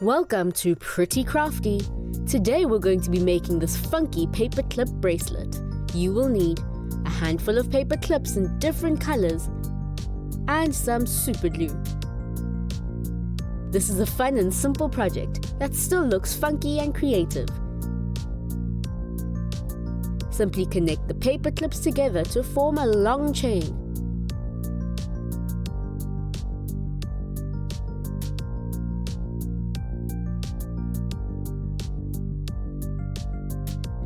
Welcome to Pretty Crafty. Today we're going to be making this funky paper clip bracelet. You will need a handful of paper clips in different colors and some super glue. This is a fun and simple project that still looks funky and creative. Simply connect the paper clips together to form a long chain.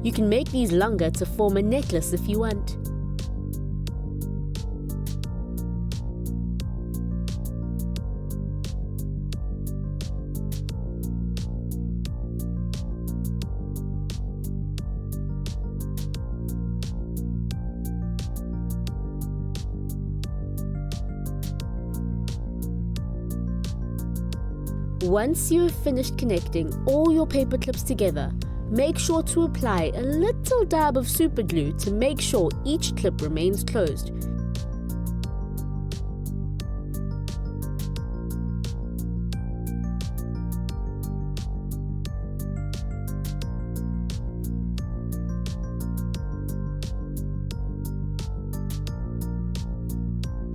You can make these longer to form a necklace if you want. Once you have finished connecting all your paper clips together, make sure to apply a little dab of super glue to make sure each clip remains closed.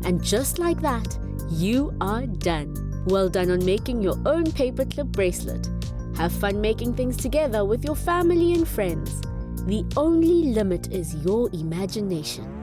And just like that, you are done. Well done on making your own paperclip bracelet. Have fun making things together with your family and friends. The only limit is your imagination.